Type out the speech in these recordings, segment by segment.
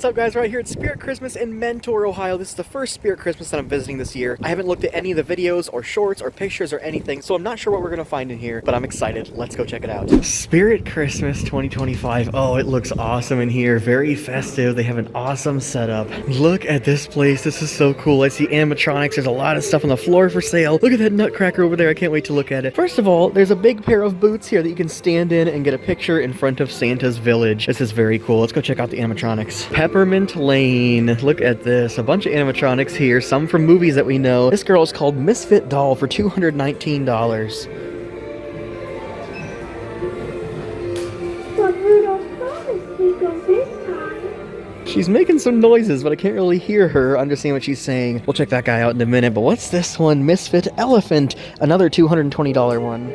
What's up, guys? Right here at Spirit Christmas in Mentor, Ohio. This is the first Spirit Christmas that I'm visiting this year. I haven't looked at any of the videos or shorts or pictures or anything, so I'm not sure what we're gonna find in here, but I'm excited. Let's go check it out. Spirit Christmas 2025. Oh, it looks awesome in here. Very festive. They have an awesome setup. Look at this place. This is so cool. I see animatronics. There's a lot of stuff on the floor for sale. Look at that nutcracker over there. I can't wait to look at it. First of all, there's a big pair of boots here that you can stand in and get a picture in front of Santa's village. This is very cool. Let's go check out the animatronics. Peppermint Lane. Look at this. A bunch of animatronics here. Some from movies that we know. This girl is called Misfit Doll for $219. She's making some noises, but I can't really hear her, understand what she's saying. We'll check that guy out in a minute. But what's this one? Misfit Elephant. Another $220 one.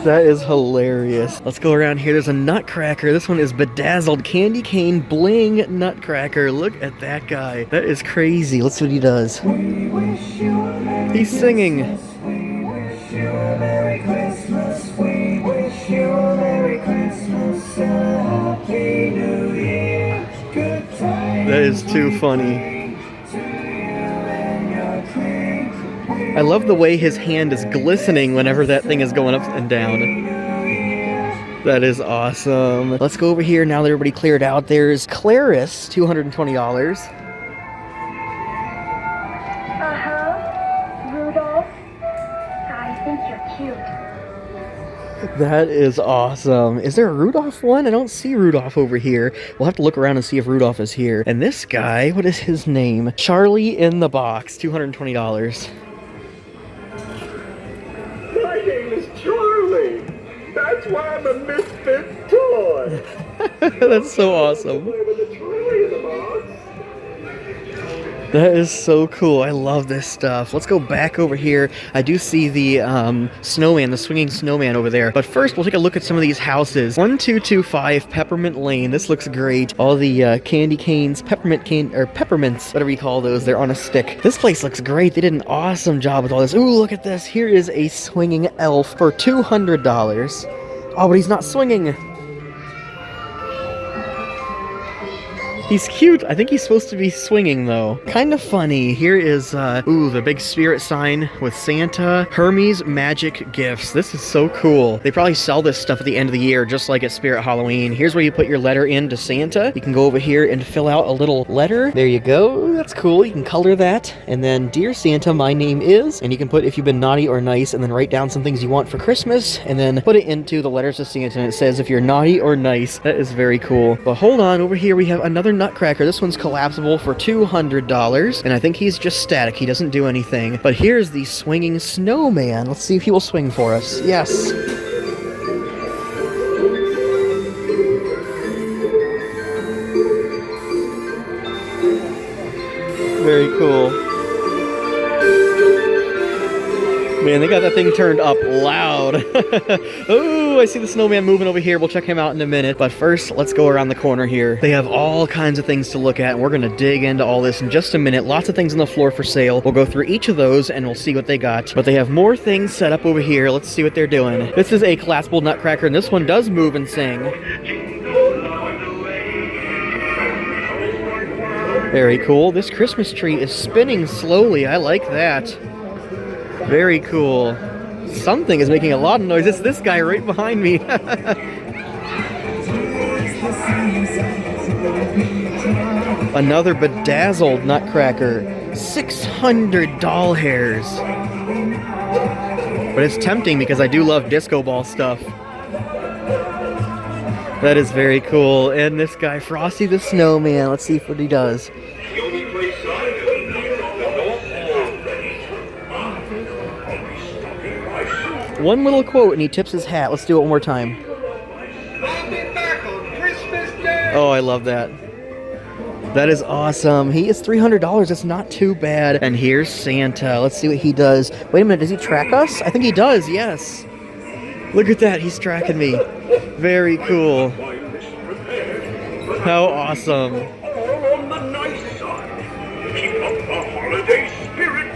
That is hilarious. Let's go around here. There's a nutcracker. This one is Bedazzled Candy Cane Bling Nutcracker. Look at that guy. That is crazy. Let's see what he does. He's singing. That is too funny. I love the way his hand is glistening whenever that thing is going up and down. That is awesome. Let's go over here now that everybody cleared out. There's Claris, $220. Rudolph, I think you're cute. That is awesome. Is there a Rudolph one? I don't see Rudolph over here. We'll have to look around and see if Rudolph is here. And this guy, what is his name? Charlie in the Box, $220. My name is Charlie. That's why I'm a misfit toy. That's so awesome. Play with the Charlie in the box. That is so cool. I love this stuff. Let's go back over here. I do see the snowman, the swinging snowman over there. But first, we'll take a look at some of these houses. 1225 Peppermint Lane. This looks great. All the candy canes, peppermints, whatever you call those. They're on a stick. This place looks great. They did an awesome job with all this. Ooh, look at this. Here is a swinging elf for $200. Oh, but he's not swinging. He's cute. I think he's supposed to be swinging, though. Kind of funny. Here is, ooh, the big spirit sign with Santa. Hermes Magic Gifts. This is so cool. They probably sell this stuff at the end of the year, just like at Spirit Halloween. Here's where you put your letter in to Santa. You can go over here and fill out a little letter. There you go. That's cool. You can color that. And then, Dear Santa, my name is, and you can put if you've been naughty or nice, and then write down some things you want for Christmas, and then put it into the letters of Santa, and it says if you're naughty or nice. That is very cool. But hold on, over here we have another nutcracker. This one's collapsible for $200, and I think he's just static. He doesn't do anything. But here's the swinging snowman. Let's see if he will swing for us. Yes. Very cool. Man, they got that thing turned up loud. Oh, I see the snowman moving over here. We'll check him out in a minute. But first, let's go around the corner here. They have all kinds of things to look at, and we're going to dig into all this in just a minute. Lots of things on the floor for sale. We'll go through each of those, and we'll see what they got. But they have more things set up over here. Let's see what they're doing. This is a collapsible nutcracker, and this one does move and sing. Very cool. This Christmas tree is spinning slowly. I like that. Very cool. Something is making a lot of noise. It's this guy right behind me. Another bedazzled nutcracker. 600 doll hairs. But it's tempting because I do love disco ball stuff. That is very cool. And this guy, Frosty the Snowman. Let's see what he does. One little quote and he tips his hat. Let's do it one more time. I'll be back on Christmas Day. Oh, I love that. That is awesome. He is $300. That's not too bad. And here's Santa. Let's see what he does. Wait a minute. Does he track us? I think he does. Yes. Look at that. He's tracking me. Very cool. How awesome. All on the nice side. Keep up the holiday spirit.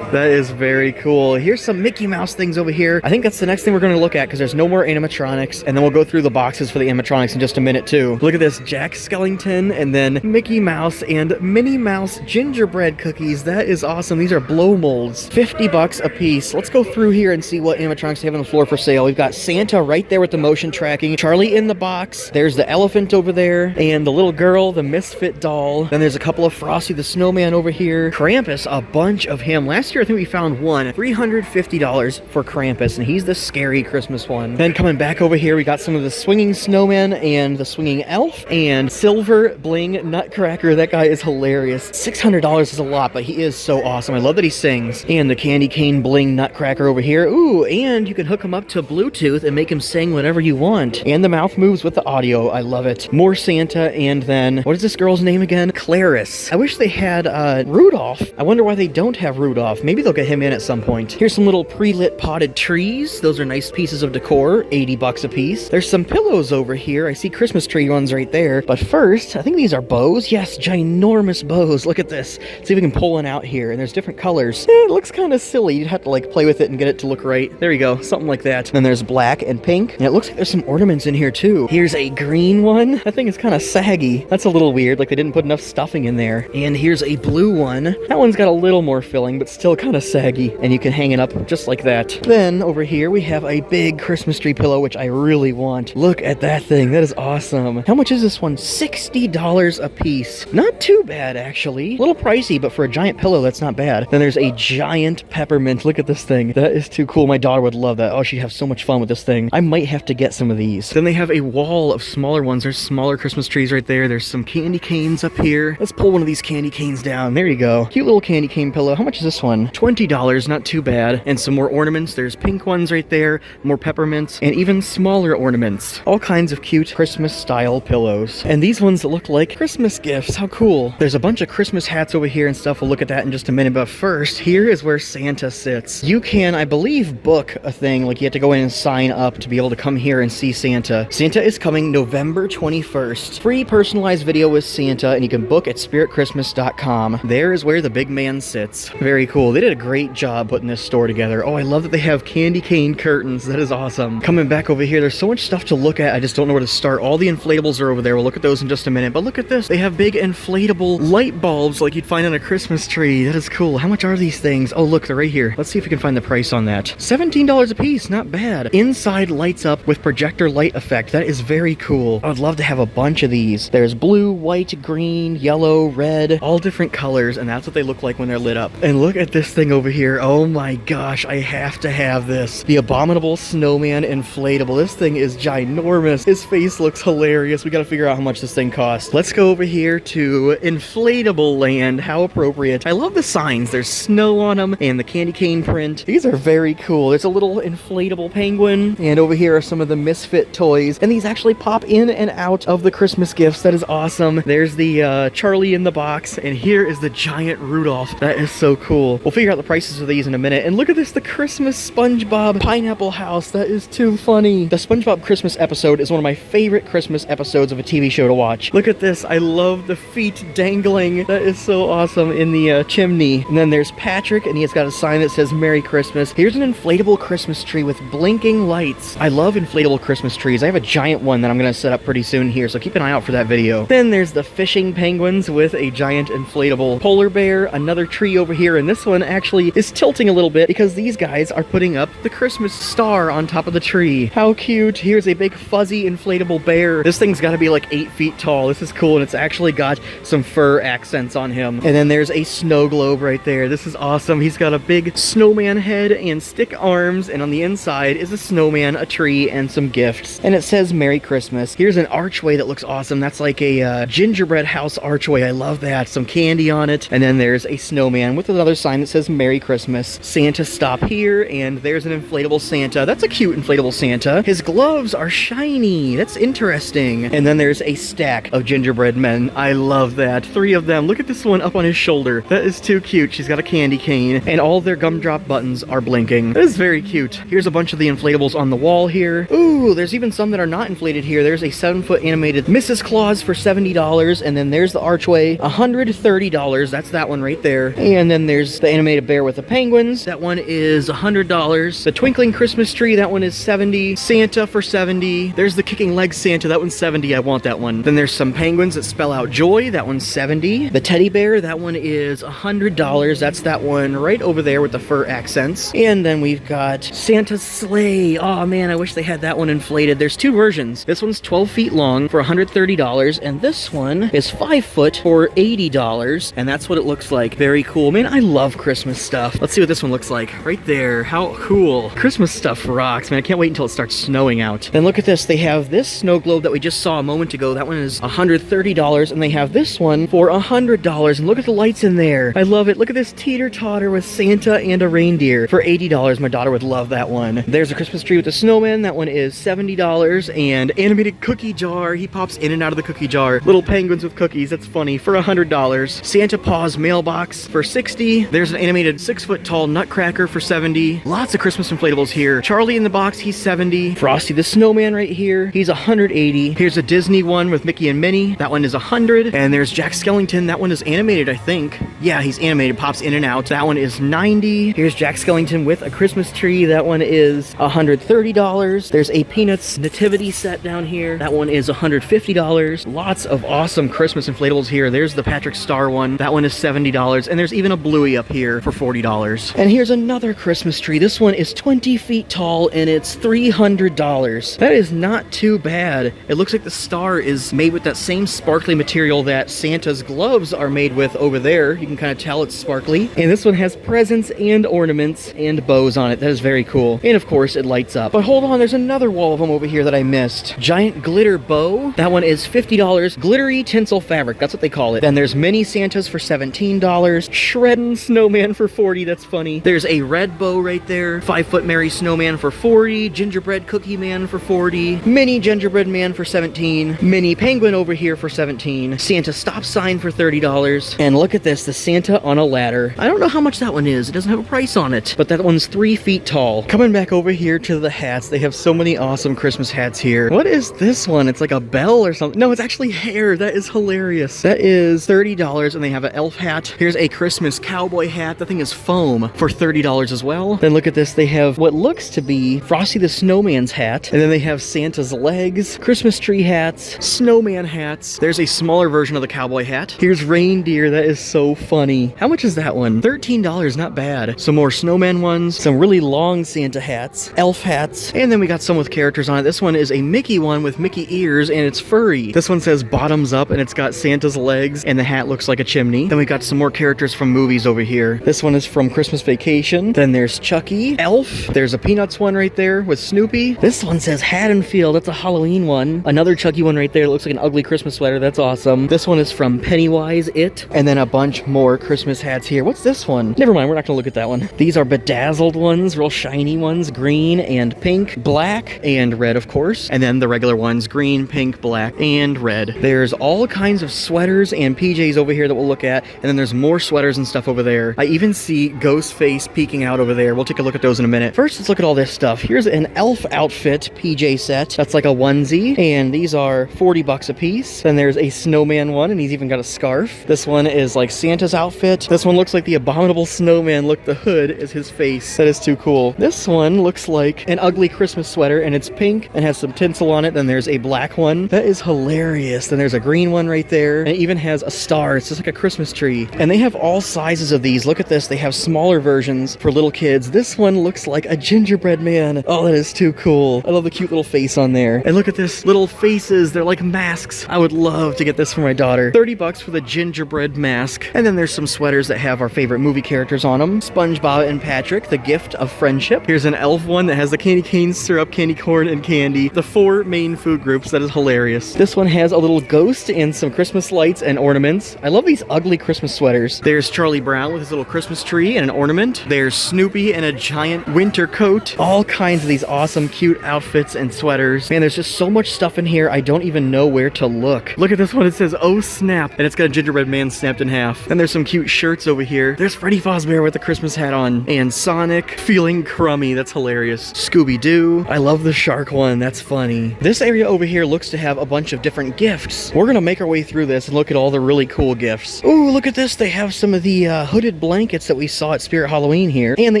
That is very cool. Here's some Mickey Mouse things over here. I think that's the next thing we're going to look at because there's no more animatronics, and then we'll go through the boxes for the animatronics in just a minute too. Look at this, Jack Skellington, and then Mickey Mouse and Minnie Mouse gingerbread cookies. That is awesome. These are blow molds, 50 bucks a piece. Let's go through here and see what animatronics they have on the floor for sale. We've got Santa right there with the motion tracking, Charlie in the box, there's the elephant over there, and the little girl, the Misfit doll. Then there's a couple of Frosty the Snowman over here. Krampus, a bunch of him. Last year I think we found one, $350 for Krampus, and he's the scary Christmas one. Then coming back over here, we got some of the swinging snowman and the swinging elf, and Silver Bling Nutcracker. That guy is hilarious. $600 is a lot, but he is so awesome. I love that he sings. And the Candy Cane Bling Nutcracker over here. Ooh, and you can hook him up to Bluetooth and make him sing whatever you want. And the mouth moves with the audio. I love it. More Santa, and then, what is this girl's name again? Clarice. I wish they had Rudolph. I wonder why they don't have Rudolph. Maybe they'll get him in at some point. Here's some little pre-lit potted trees. Those are nice pieces of decor, 80 bucks a piece. There's some pillows over here. I see Christmas tree ones right there. But first, I think these are bows. Yes, ginormous bows. Look at this. Let's see if we can pull one out here. And there's different colors. It looks kind of silly. You'd have to like play with it and get it to look right. There you go. Something like that. And then there's black and pink. And it looks like there's some ornaments in here too. Here's a green one. That thing is kind of saggy. That's a little weird. Like they didn't put enough stuffing in there. And here's a blue one. That one's got a little more filling, but still kind of saggy. And you can hang it up just like that. Then over here we have a big Christmas tree pillow, which I really want. Look at that thing. That is awesome. How much is this one? $60 a piece. Not too bad, actually. A little pricey, but for a giant pillow, that's not bad. Then there's a giant peppermint. Look at this thing. That is too cool. My daughter would love that. Oh, she'd have so much fun with this thing. I might have to get some of these. Then they have a wall of smaller ones. There's smaller Christmas trees right there. There's some candy canes up here. Let's pull one of these candy canes down. There you go. Cute little candy cane pillow. How much is this one? $20. Not too bad. And some more ornaments. There's pink ones right there. More peppermints. And even smaller ornaments. All kinds of cute Christmas style pillows. And these ones look like Christmas gifts. How cool. There's a bunch of Christmas hats over here and stuff. We'll look at that in just a minute. But first, here is where Santa sits. You can, I believe, book a thing. Like you have to go in and sign up to be able to come here and see Santa. Santa is coming November 21st. Free personalized video with Santa, and you can book at spiritchristmas.com. There is where the big man sits. Very cool. They did a great job putting this store together. Oh, I love that they have candy cane curtains. That is awesome. Coming back over here, there's so much stuff to look at. I just don't know where to start. All the inflatables are over there. We'll look at those in just a minute. But look at this. They have big inflatable light bulbs like you'd find on a Christmas tree. That is cool. How much are these things? Oh, look, they're right here. Let's see if we can find the price on that. $17 a piece. Not bad. Inside lights up with projector light effect. That is very cool. I would love to have a bunch of these. There's blue, white, green, yellow, red, all different colors, and that's what they look like when they're lit up. And look at this thing over here. Oh my gosh, I have to have this. The Abominable Snowman Inflatable. This thing is ginormous. His face looks hilarious. We gotta figure out how much this thing costs. Let's go over here to Inflatable Land. How appropriate. I love the signs. There's snow on them and the candy cane print. These are very cool. There's a little inflatable penguin, and over here are some of the Misfit toys, and these actually pop in and out of the Christmas gifts. That is awesome. There's the Charlie in the box, and here is the giant Rudolph. That is so cool. We'll figure out the prices of these in a minute. And look at this, the Christmas SpongeBob Pineapple House. That is too funny. The SpongeBob Christmas episode is one of my favorite Christmas episodes of a TV show to watch. Look at this. I love the feet dangling. That is so awesome in the chimney. And then there's Patrick, and he's got a sign that says Merry Christmas. Here's an inflatable Christmas tree with blinking lights. I love inflatable Christmas trees. I have a giant one that I'm going to set up pretty soon here, so keep an eye out for that video. Then there's the fishing penguins with a giant inflatable polar bear, another tree over here, and this one actually is tilting a little bit because these guys are putting up the Christmas star on top of the tree. How cute. Here's a big fuzzy inflatable bear. This thing's got to be like 8 feet tall. This is cool, and it's actually got some fur accents on him. And then there's a snow globe right there. This is awesome. He's got a big snowman head and stick arms, and on the inside is a snowman, a tree, and some gifts. And it says Merry Christmas. Here's an archway that looks awesome. That's like a gingerbread house archway. I love that. Some candy on it. And then there's a snowman with another sign that says Merry Christmas. Santa stop here, and there's an inflatable Santa. That's a cute inflatable Santa. His gloves are shiny. That's interesting. And then there's a stack of gingerbread men. I love that. 3 of them. Look at this one up on his shoulder. That is too cute. She's got a candy cane, and all their gumdrop buttons are blinking. That is very cute. Here's a bunch of the inflatables on the wall here. Ooh, there's even some that are not inflated here. There's a 7-foot animated Mrs. Claus for $70, and then there's the archway, $130. That's that one right there. And then there's the animated bear with the penguins. That one is $100. The twinkling Christmas tree, that one is $70. Santa for $70. There's the kicking leg Santa, that one's $70. I want that one. Then there's some penguins that spell out joy. That one's $70. The teddy bear, that one is $100. That's that one right over there with the fur accents. And then we've got Santa's sleigh. Oh man, I wish they had that one inflated. There's two versions. This one's 12 feet long for $130, and this one is 5 foot for $80, and that's what it looks like. Very cool. Man, I love Christmas stuff. Let's see what this one looks like. Right there. How cool. Christmas stuff rocks, man. I can't wait until it starts snowing out. Then look at this. They have this snow globe that we just saw a moment ago. That one is $130, and they have this one for $100, and look at the lights in there. I love it. Look at this teeter-totter with Santa and a reindeer for $80. My daughter would love that one. There's a Christmas tree with a snowman. That one is $70, and animated cookie jar. He pops in and out of the cookie jar. Little penguins with cookies. That's funny. For $100. Santa Paws mailbox for $60. There's an animated 6-foot tall nutcracker for $70. Lots of Christmas inflatables here. Charlie in the box, he's $70. Frosty the Snowman right here, he's $180. Here's a Disney one with Mickey and Minnie. That one is $100. And there's Jack Skellington. That one is animated, I think. Yeah, he's animated. Pops in and out. That one is $90. Here's Jack Skellington with a Christmas tree. That one is $130. There's a Peanuts nativity set down here. That one is $150. Lots of awesome Christmas inflatables here. There's the Patrick Star one. That one is $70. And there's even a Bluey up here for $40. And here's another Christmas tree. This one is 20 feet tall and it's $300. That is not too bad. It looks like the star is made with that same sparkly material that Santa's gloves are made with over there. You can kind of tell it's sparkly. And this one has presents and ornaments and bows on it. That is very cool. And of course, it lights up. But hold on, there's another wall of them over here that I missed. Giant glitter bow. That one is $50. Glittery tinsel fabric. That's what they call it. Then there's mini Santas for $17. Shredding snowman for $40. That's funny. There's a red bow right there. 5-foot Merry Snowman for $40. Gingerbread cookie man for $40. Mini gingerbread man for $17. Mini penguin over here for $17. Santa stop sign for $30. And look at this, the Santa on a ladder. I don't know how much that one is. It doesn't have a price on it, but that one's 3 feet tall. Coming back over here to the hats, they have so many awesome Christmas hats here. What is this one? It's like a bell or something. No, it's actually hair. That is hilarious. That is $30, and they have an elf hat. Here's a Christmas cowboy hat. That thing is foam for $30 as well. Then look at this. They have what looks to be Frosty the Snowman's hat, and then they have Santa's legs, Christmas tree hats, snowman hats. There's a smaller version of the cowboy hat. Here's reindeer. That is so funny. How much is that one? $13, not bad. Some more snowman ones, some really long Santa hats, elf hats, and then we got some with characters on it. This one is a Mickey one with Mickey ears, and it's furry. This one says bottoms up, and it's got Santa's legs, and the hat looks like a chimney. Then we got some more characters from movies over here. This one is from Christmas Vacation. Then there's Chucky, Elf. There's a Peanuts one right there with Snoopy. This one says Haddonfield. That's a Halloween one. Another Chucky one right there. It looks like an ugly Christmas sweater. That's awesome. This one is from Pennywise, It. And then a bunch more Christmas hats here. What's this one? Never mind, we're not gonna look at that one. These are bedazzled ones, real shiny ones, green and pink, black and red, of course. And then the regular ones, green, pink, black, and red. There's all kinds of sweaters and PJs over here that we'll look at. And then there's more sweaters and stuff over there. I even see Ghostface peeking out over there. We'll take a look at those in a minute. First, let's look at all this stuff. Here's an elf outfit PJ set. That's like a onesie. And these are $40 a piece. Then there's a snowman one, and he's even got a scarf. This one is like Santa's outfit. This one looks like the abominable snowman. Look, the hood is his face. That is too cool. This one looks like an ugly Christmas sweater, and it's pink and has some tinsel on it. Then there's a black one. That is hilarious. Then there's a green one right there. And it even has a star. It's just like a Christmas tree. And they have all sizes of these. Look at this. They have smaller versions for little kids. This one looks like a gingerbread man. Oh, that is too cool. I love the cute little face on there. And look at this. Little faces. They're like masks. I would love to get this for my daughter. $30 for the gingerbread mask. And then there's some sweaters that have our favorite movie characters on them. SpongeBob and Patrick, the gift of friendship. Here's an elf one that has the candy cane syrup, candy corn, and candy. The 4 main food groups. That is hilarious. This one has a little ghost and some Christmas lights and ornaments. I love these ugly Christmas sweaters. There's Charlie Brown with his little Christmas tree and an ornament. There's Snoopy in a giant winter coat. All kinds of these awesome, cute outfits and sweaters. Man, there's just so much stuff in here, I don't even know where to look. Look at this one. It says, "Oh snap," and it's got a gingerbread man snapped in half. Then there's some cute shirts over here. There's Freddy Fazbear with the Christmas hat on. And Sonic feeling crummy. That's hilarious. Scooby-Doo. I love the shark one. That's funny. This area over here looks to have a bunch of different gifts. We're gonna make our way through this and look at all the really cool gifts. Ooh, look at this. They have some of the hooded blankets that we saw at Spirit Halloween here. And they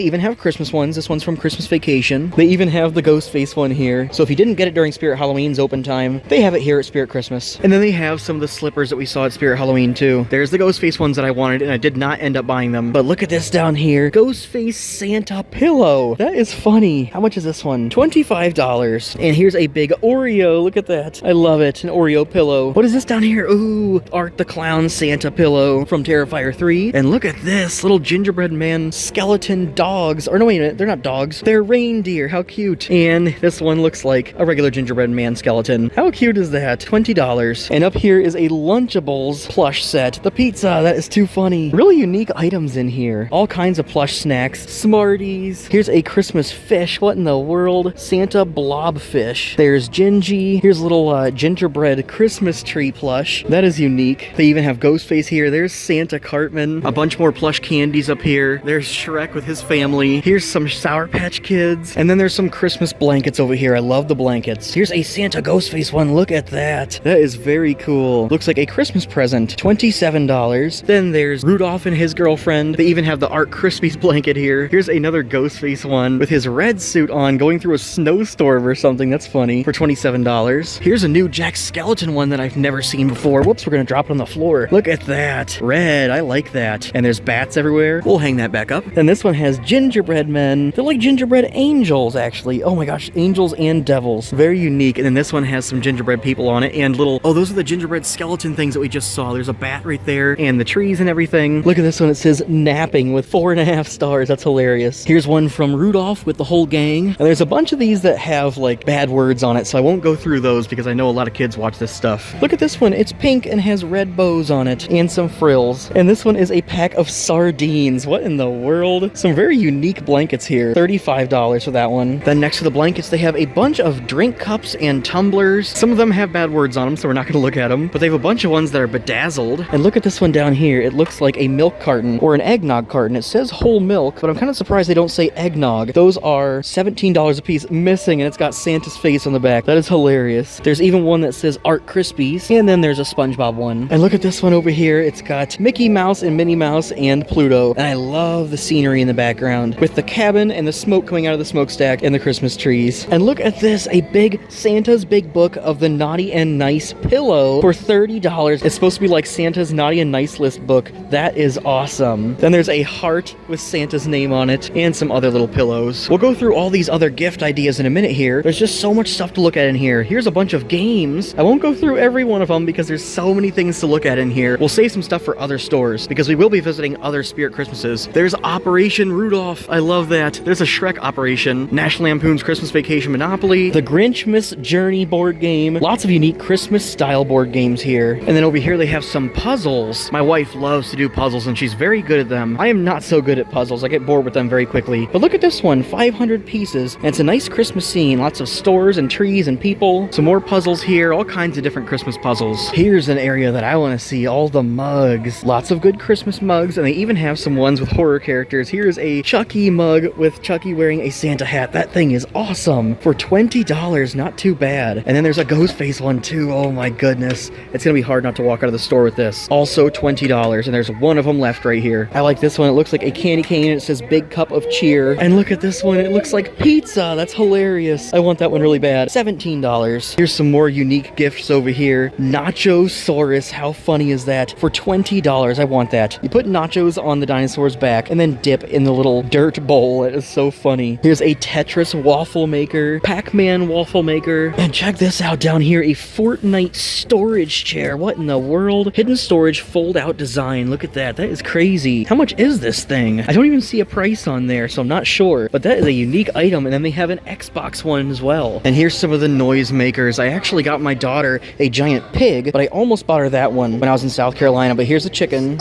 even have Christmas ones. This one's from Christmas Vacation. They even have the ghost face one here. So if you didn't get it during Spirit Halloween's open time, they have it here at Spirit Christmas. And then they have some of the slippers that we saw at Spirit Halloween too. There's the ghost face ones that I wanted, and I did not end up buying them. But look at this down here. Ghost face Santa pillow. That is funny. How much is this one? $25. And here's a big Oreo. Look at that. I love it. An Oreo pillow. What is this down here? Ooh, Art the Clown Santa pillow from Terrifier 3. And look at this little gingerbread man skeleton dogs. Or no, wait a minute. They're not dogs. They're reindeer. How cute. And this one looks like a regular gingerbread man skeleton. How cute is that? $20. And up here is a Lunchables plush set. The pizza. That is too funny. Really unique items in here. All kinds of plush snacks. Smarties. Here's a Christmas fish. What in the world? Santa blobfish. There's Gingy. Here's a little gingerbread Christmas tree plush. That is unique. They even have Ghostface here. There's Santa Cartman. A bunch more plush candies up here. There's Shrek with his family. Here's some Sour Patch Kids. And then there's some Christmas blankets over here. I love the blankets. Here's a Santa Ghostface one. Look at that. That is very cool. Looks like a Christmas present. $27. Then there's Rudolph and his girlfriend. They even have the Art Krispies blanket here. Here's another Ghostface one with his red suit on going through a snowstorm or something. That's funny. For $27. Here's a new Jack Skeleton one that I've never seen before. Whoops, we're gonna drop it on the floor. Look at that. Red. I like that. And there's bats everywhere. We'll hang that back up. And this one has gingerbread men. They're like gingerbread angels, actually. Oh my gosh, angels and devils. Very unique. And then this one has some gingerbread people on it and little, oh, those are the gingerbread skeleton things that we just saw. There's a bat right there and the trees and everything. Look at this one. It says napping with 4.5 stars. That's hilarious. Here's one from Rudolph with the whole gang. And there's a bunch of these that have like bad words on it, so I won't go through those because I know a lot of kids watch this stuff. Look at this one. It's pink and has red bows on it and some frills. And this one is a pack of sardines. What in the world? Some very unique blankets here. $35 for that one. Then next to the blankets, they have a bunch of drink cups and tumblers. Some of them have bad words on them, so we're not going to look at them. But they have a bunch of ones that are bedazzled. And look at this one down here. It looks like a milk carton or an eggnog carton. It says whole milk, but I'm kind of surprised they don't say eggnog. Those are $17 a piece, missing, and it's got Santa's face on the back. That is hilarious. There's even one that says Art Krispies, and then there's a SpongeBob one. And look at this one over here. It's got Mickey Mouse and Minnie Mouse and Pluto. And I love the scenery in the background with the cabin and the smoke coming out of the smokestack and the Christmas trees. And look at this, a big Santa's Big Book of the Naughty and Nice pillow for $30. It's supposed to be like Santa's Naughty and Nice list book. That is awesome. Then there's a heart with Santa's name on it and some other little pillows. We'll go through all these other gift ideas in a minute here. There's just so much stuff to look at in here. Here's a bunch of games. I won't go through every one of them because there's so many things to look at in here. We'll save some stuff for other stores because we will be visiting other Spirit Christmases. There's Operation Rudolph. I love that. There's a Shrek operation. National Lampoon's Christmas Vacation Monopoly. The Grinchmas Journey board game. Lots of unique Christmas style board games here. And then over here they have some puzzles. My wife loves to do puzzles and she's very good at them. I am not so good at puzzles. I get bored with them very quickly. But look at this one. 500 pieces. And it's a nice Christmas scene. Lots of stores and trees and people. Some more puzzles here. All kinds of different Christmas puzzles. Here's an area that I want to see. All the mugs. Lots of good Christmas mugs. And they even have some ones with horror characters. Here's a Chucky mug with Chucky wearing a Santa hat. That thing is awesome. For $20. Not too bad. And then there's a Ghostface one too. Oh my goodness. It's going to be hard not to walk out of the store with this. Also $20. And there's one of them left right here. I like this one. It looks like a candy cane. And it says Big Cup of Cheer. And look at this one. It looks like pizza. That's hilarious. I want that one really bad. $17. Here's some more unique gifts over here. Nachosaurus. How funny is that? For $20. I want that. You put nachos on the dinosaur's back and then dip in the little dirt bowl. It is so funny. Here's a Tetris waffle maker. Pac-Man waffle maker. And check this out down here. A Fortnite storage chair. What in the world? Hidden storage fold out design. Look at that. That is crazy. How much is this thing? I don't even see a price on there, so I'm not sure. But that is a unique item. And then they have an Xbox one as well. And here's some of the Noisemakers. I actually got my daughter a giant pig, but I almost bought her that one when I was in South Carolina. But here's a chicken.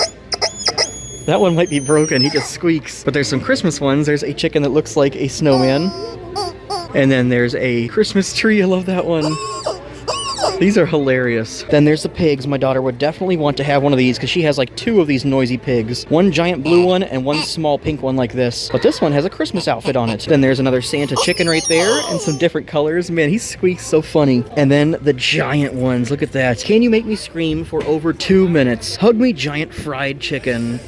That one might be broken. He just squeaks. But there's some Christmas ones. There's a chicken that looks like a snowman. And then there's a Christmas tree. I love that one. These are hilarious. Then there's the pigs. My daughter would definitely want to have one of these because she has like 2 of these noisy pigs. One giant blue one and one small pink one like this. But this one has a Christmas outfit on it. Then there's another Santa chicken right there and some different colors. Man, he squeaks so funny. And then the giant ones. Look at that. Can you make me scream for over 2 minutes? Hug me, giant fried chicken.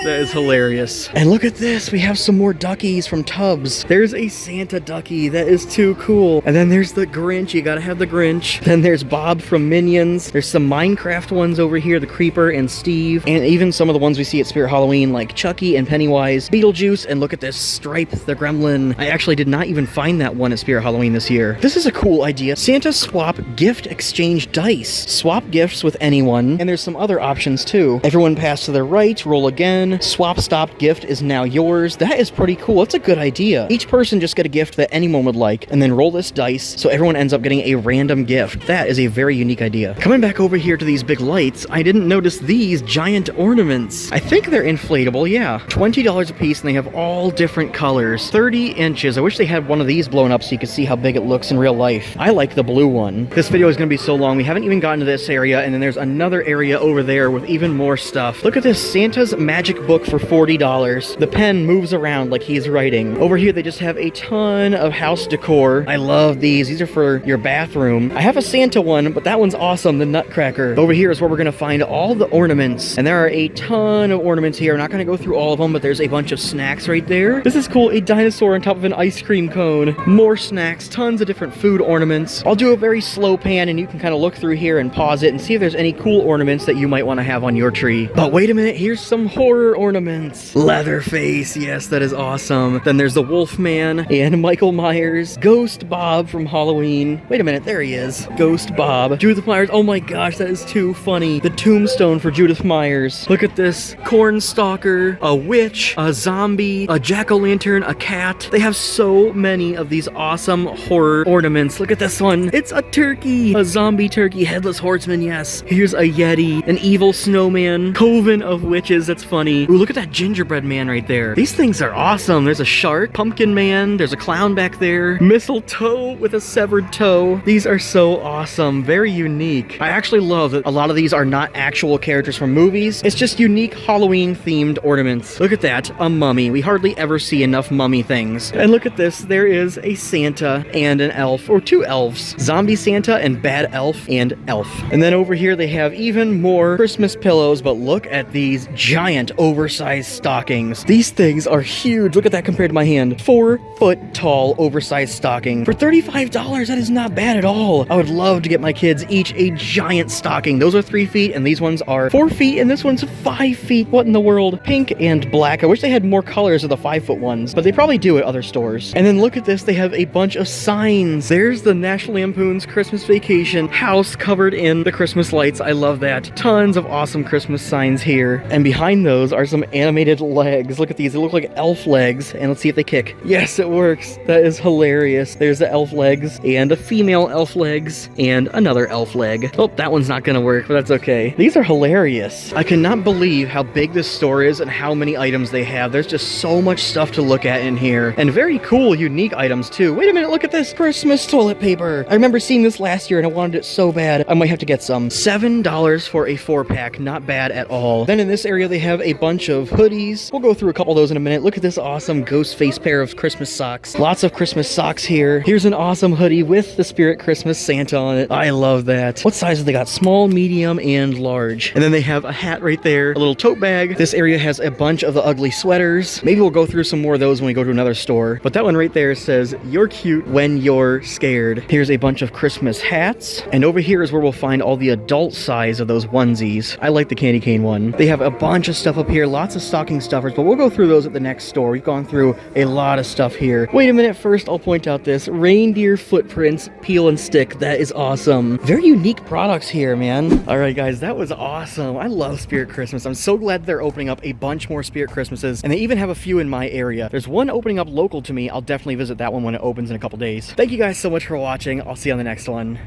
That is hilarious. And look at this, we have some more duckies from Tubbs. There's a Santa ducky, that is too cool. And then there's the Grinch, you gotta have the Grinch. Then there's Bob from Minions. There's some Minecraft ones over here, the Creeper and Steve. And even some of the ones we see at Spirit Halloween, like Chucky and Pennywise, Beetlejuice, and look at this, Stripe the Gremlin. I actually did not even find that one at Spirit Halloween this year. This is a cool idea. Santa Swap Gift Exchange Dice. Swap gifts with anyone, and there's some other options too. Everyone pass to their right, roll again. Swap stopped gift is now yours. That is pretty cool. That's a good idea. Each person just get a gift that anyone would like, and then roll this dice so everyone ends up getting a random gift. That is a very unique idea. Coming back over here to these big lights, I didn't notice these giant ornaments. I think they're inflatable, yeah. $20 a piece, and they have all different colors. 30 inches. I wish they had one of these blown up so you could see how big it looks in real life. I like the blue one. This video is going to be so long. We haven't even gotten to this area, and then there's another area over there with even more stuff. Look at this Santa's Magic Book for $40. The pen moves around like he's writing. Over here, they just have a ton of house decor. I love these. These are for your bathroom. I have a Santa one, but that one's awesome, the Nutcracker. Over here is where we're going to find all the ornaments, and there are a ton of ornaments here. I'm not going to go through all of them, but there's a bunch of snacks right there. This is cool. A dinosaur on top of an ice cream cone. More snacks, tons of different food ornaments. I'll do a very slow pan, and you can kind of look through here and pause it and see if there's any cool ornaments that you might want to have on your tree. But wait a minute, here's some horror ornaments. Leatherface, yes, that is awesome. Then there's the Wolfman and Michael Myers. Ghost Bob from Halloween. Wait a minute, there he is. Ghost Bob. Judith Myers, oh my gosh, that is too funny. The tombstone for Judith Myers. Look at this. Cornstalker, a witch, a zombie, a jack-o'-lantern, a cat. They have so many of these awesome horror ornaments. Look at this one. It's a turkey. A zombie turkey. Headless horseman, yes. Here's a yeti. An evil snowman. Coven of witches. That's funny. Ooh, look at that gingerbread man right there. These things are awesome. There's a shark. Pumpkin man. There's a clown back there. Mistletoe with a severed toe. These are so awesome. Very unique. I actually love that a lot of these are not actual characters from movies. It's just unique Halloween themed ornaments. Look at that. A mummy. We hardly ever see enough mummy things. And look at this. There is a Santa and an elf, or two elves. Zombie Santa and bad elf and elf. And then over here they have even more Christmas pillows, but look at these giant oversized stockings. These things are huge. Look at that compared to my hand. 4-foot tall oversized stocking. For $35, that is not bad at all. I would love to get my kids each a giant stocking. Those are 3 feet, and these ones are 4 feet, and this one's 5 feet. What in the world? Pink and black. I wish they had more colors of the 5-foot ones, but they probably do at other stores. And then look at this. They have a bunch of signs. There's the National Lampoon's Christmas Vacation house covered in the Christmas lights. I love that. Tons of awesome Christmas signs here. And behind those are some animated legs. Look at these. They look like elf legs. And let's see if they kick. Yes, it works. That is hilarious. There's the elf legs and a female elf legs and another elf leg. Oh, that one's not gonna work, but that's okay. These are hilarious. I cannot believe how big this store is and how many items they have. There's just so much stuff to look at in here. And very cool, unique items too. Wait a minute, look at this. Christmas toilet paper. I remember seeing this last year and I wanted it so bad. I might have to get some. $7 for a 4-pack. Not bad at all. Then in this area they have a bunch of hoodies. We'll go through a couple of those in a minute. Look at this awesome ghost face pair of Christmas socks. Lots of Christmas socks here. Here's an awesome hoodie with the Spirit Christmas Santa on it. I love that. What sizes they got? Small, medium, and large. And then they have a hat right there. A little tote bag. This area has a bunch of the ugly sweaters. Maybe we'll go through some more of those when we go to another store. But that one right there says, "You're cute when you're scared." Here's a bunch of Christmas hats. And over here is where we'll find all the adult size of those onesies. I like the candy cane one. They have a bunch of stuff up here. Lots of stocking stuffers, but we'll go through those at the next store. We've gone through a lot of stuff here. Wait a minute. First, I'll point out this reindeer footprints peel and stick. That is awesome. Very unique products here, man. All right, guys, that was awesome. I love Spirit Christmas. I'm so glad they're opening up a bunch more Spirit Christmases, and they even have a few in my area. There's one opening up local to me. I'll definitely visit that one when it opens in a couple days. Thank you guys so much for watching. I'll see you on the next one.